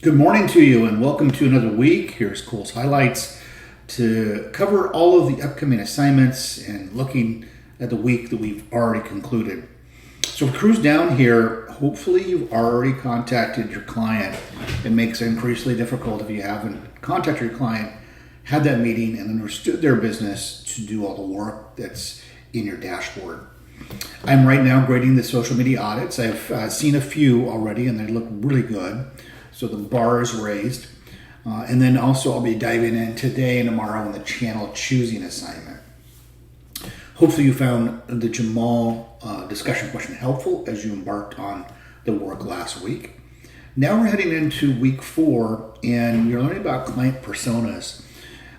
Good morning to you and welcome to another week. Here's Cole's highlights to cover all of the upcoming assignments and looking at the week that we've already concluded. So if we cruise down here, hopefully you've already contacted your client. It makes it increasingly difficult if you haven't contacted your client, had that meeting and understood their business to do all the work that's in your dashboard. I'm right now grading the social media audits. I've seen a few already and they look really good. So the bar is raised. And then also I'll be diving in today and tomorrow on the channel choosing assignment. Hopefully you found the Jamal discussion question helpful as you embarked on the work last week. Now we're heading into week 4 and you're learning about client personas.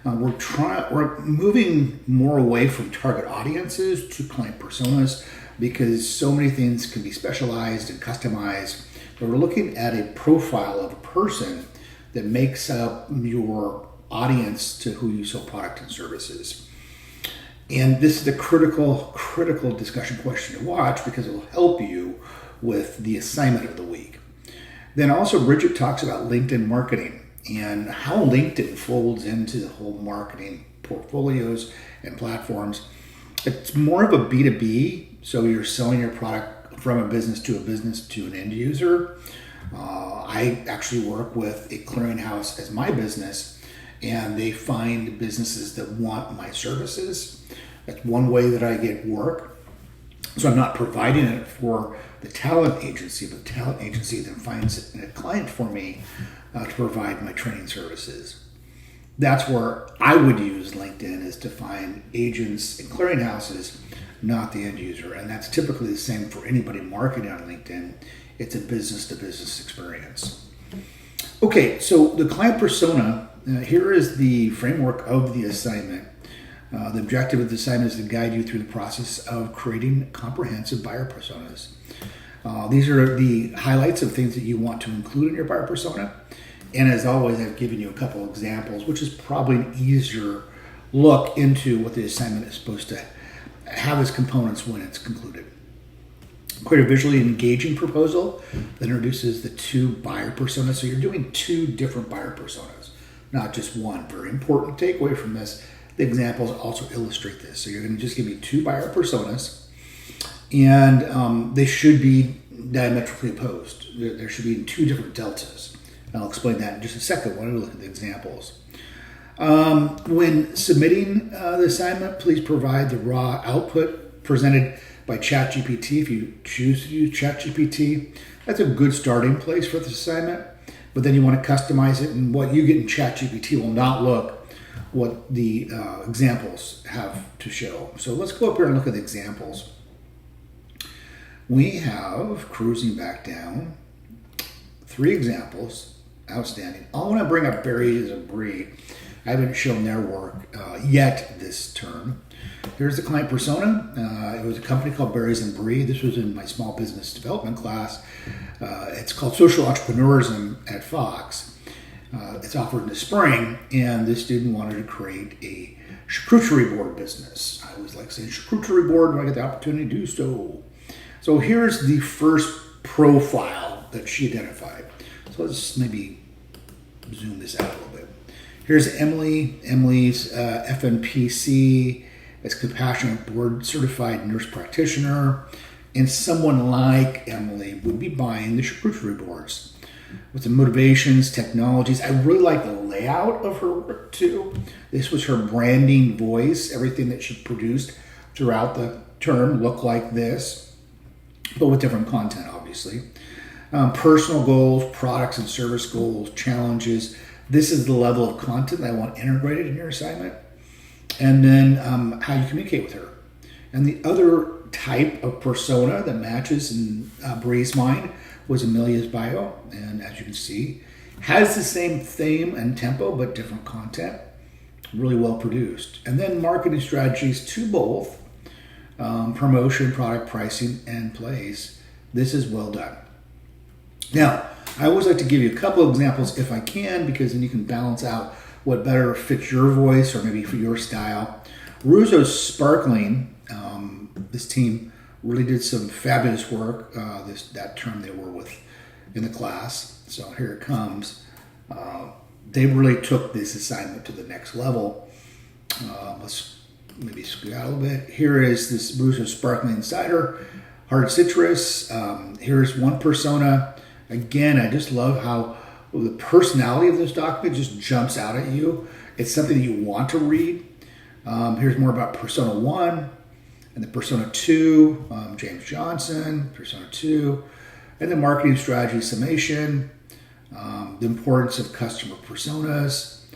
We're moving more away from target audiences to client personas because so many things can be specialized and customized. But we're looking at a profile of a person that makes up your audience to who you sell product and services. And this is a critical discussion question to watch because it will help you with the assignment of the week. Then also Bridget talks about LinkedIn marketing and how LinkedIn folds into the whole marketing portfolios and platforms. It's more of a B2B, so you're selling your product from a business to an end user. I actually work with a clearinghouse as my business, and they find businesses that want my services. That's one way that I get work. So I'm not providing it for the talent agency, but the talent agency then finds a client for me to provide my training services. That's where I would use LinkedIn, is to find agents and clearinghouses, not the end user. And that's typically the same for anybody marketing on LinkedIn. It's a business-to-business experience. Okay, so the client persona, here is the framework of the assignment. The objective of the assignment is to guide you through the process of creating comprehensive buyer personas. These are the highlights of things that you want to include in your buyer persona. And as always, I've given you a couple of examples, which is probably an easier look into what the assignment is supposed to have as components when it's concluded. Create a visually engaging proposal that introduces the two buyer personas. So you're doing two different buyer personas, not just one. Very important takeaway from this. The examples also illustrate this. So you're going to just give me two buyer personas, and they should be diametrically opposed. There should be two different deltas. And I'll explain that in just a second when we look at the examples. When submitting the assignment, please provide the raw output presented by ChatGPT if you choose to use ChatGPT. That's a good starting place for this assignment, but then you want to customize it, and what you get in ChatGPT will not look what the examples have to show. So let's go up here and look at the examples. We have, cruising back down, 3 examples. Outstanding. I want to bring up Berries and Brie. I haven't shown their work yet this term. Here's the client persona. It was a company called Berries and Brie. This was in my small business development class. It's called Social Entrepreneurism at Fox. It's offered in the spring, and this student wanted to create a charcuterie board business. I always like saying charcuterie board when I get the opportunity to do so. So here's the first profile that she identified. So let's maybe zoom this out a little bit. Here's Emily. Emily's FNPC as compassionate board certified nurse practitioner, and someone like Emily would be buying the charcuterie boards with the motivations, technologies. I really like the layout of her work too. This was her branding voice. Everything that she produced throughout the term looked like this, but with different content, obviously. Personal goals, products and service goals, challenges. This is the level of content that I want integrated in your assignment. And then how you communicate with her. And the other type of persona that matches in Brie's mind was Amelia's bio. And as you can see, has the same theme and tempo, but different content. Really well produced. And then marketing strategies to both promotion, product pricing, and plays. This is well done. Now, I always like to give you a couple of examples if I can, because then you can balance out what better fits your voice or maybe for your style. Ruzo's Sparkling, this team really did some fabulous work that term they were with in the class. So here it comes. They really took this assignment to the next level. Let's maybe scoot out a little bit. Here is this Brewster Sparkling Cider, Hard Citrus. Here's one persona. Again, I just love how the personality of this document just jumps out at you. It's something that you want to read. Here's more about Persona 1 and the Persona 2, James Johnson, Persona 2, and the marketing strategy summation, the importance of customer personas,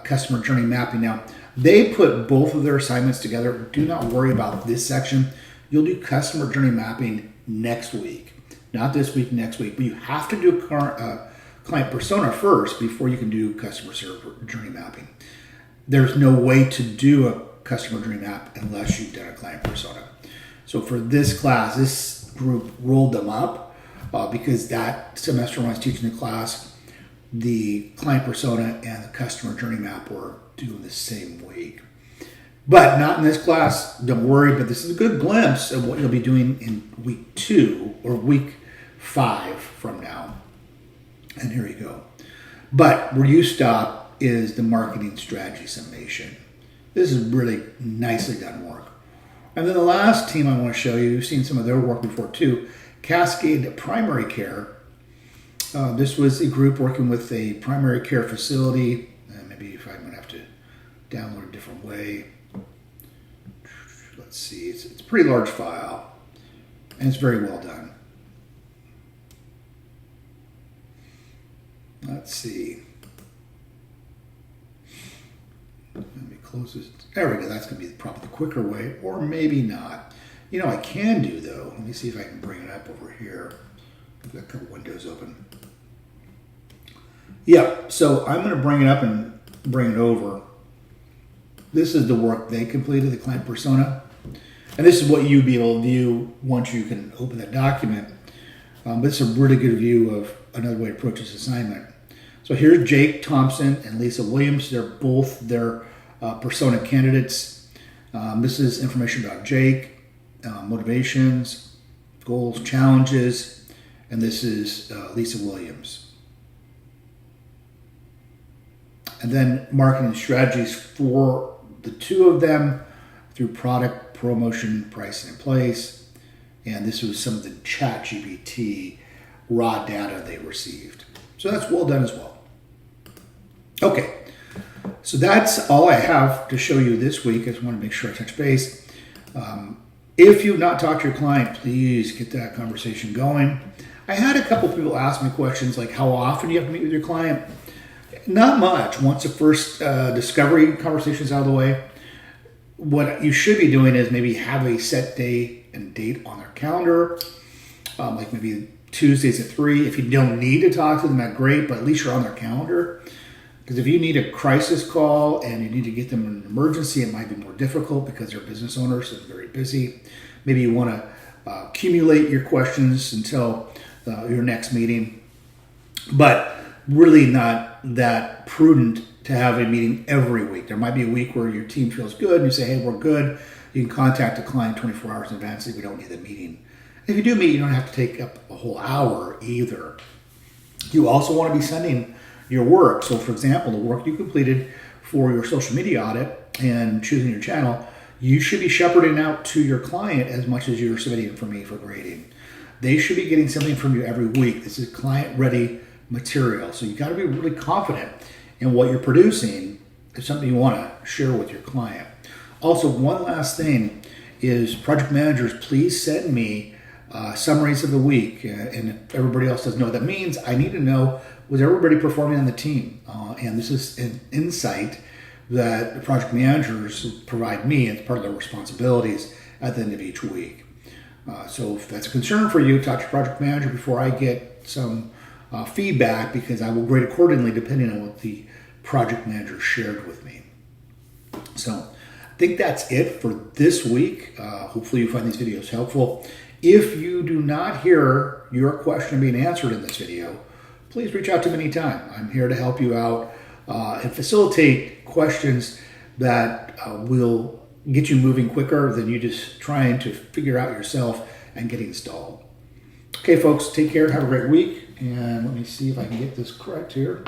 customer journey mapping. Now, they put both of their assignments together. Do not worry about this section. You'll do customer journey mapping next week. Not this week, next week. But you have to do client persona first before you can do customer journey mapping. There's no way to do a customer journey map unless you've done a client persona. So for this class, this group rolled them up because that semester when I was teaching the class, the client persona and the customer journey map were due the same week. But not in this class, don't worry, but this is a good glimpse of what you'll be doing in week 2 or week 5 from now. And here you go. But where you stop is the marketing strategy summation. This is really nicely done work. And then the last team I want to show you, you've seen some of their work before too, Cascade Primary Care. This was a group working with a primary care facility. Maybe if I'm going to have to download a different way. Let's see, it's a pretty large file, and it's very well done. Let's see. Let me close this. There we go. That's going to be probably the quicker way, or maybe not. You know, I can do though. Let me see if I can bring it up over here. I've got a couple windows open. Yeah, so I'm going to bring it up and bring it over. This is the work they completed, the client persona. And this is what you'd be able to view once you can open the document. But it's a really good view of another way to approach this assignment. So here's Jake Thompson and Lisa Williams. They're both their persona candidates. This is information about Jake, motivations, goals, challenges, and this is Lisa Williams. And then marketing strategies for the two of them through product, promotion, pricing, and place. And this was some of the ChatGPT raw data they received. So that's well done as well. Okay, so that's all I have to show you this week. I just want to make sure I touch base. If you've not talked to your client, please get that conversation going. I had a couple people ask me questions like, how often do you have to meet with your client? Not much. Once the first discovery conversation is out of the way, what you should be doing is maybe have a set day and date on their calendar, like maybe Tuesdays at 3. If you don't need to talk to them, that's great, but at least you're on their calendar. Because if you need a crisis call and you need to get them in an emergency, it might be more difficult because they're business owners, so they're very busy. Maybe you want to accumulate your questions until your next meeting, but really not that prudent to have a meeting every week. There might be a week where your team feels good and you say, hey, we're good. You can contact the client 24 hours in advance if we don't need the meeting. If you do meet, you don't have to take up a whole hour either. You also want to be sending your work. So for example, the work you completed for your social media audit and choosing your channel, you should be shepherding out to your client as much as you're submitting for me for grading. They should be getting something from you every week. This is client-ready material. So you got to be really confident in what you're producing is something you want to share with your client. Also, one last thing is project managers, please send me summaries of the week. And if everybody else doesn't know what that means, I need to know, was everybody performing on the team? And this is an insight that the project managers provide me as part of their responsibilities at the end of each week. So if that's a concern for you, talk to your project manager before I get some feedback, because I will grade accordingly depending on what the project manager shared with me. So I think that's it for this week. Hopefully you find these videos helpful. If you do not hear your question being answered in this video, please reach out to me anytime. I'm here to help you out and facilitate questions that will get you moving quicker than you just trying to figure out yourself and getting stalled. Okay, folks, take care. Have a great week. And let me see if I can get this correct here.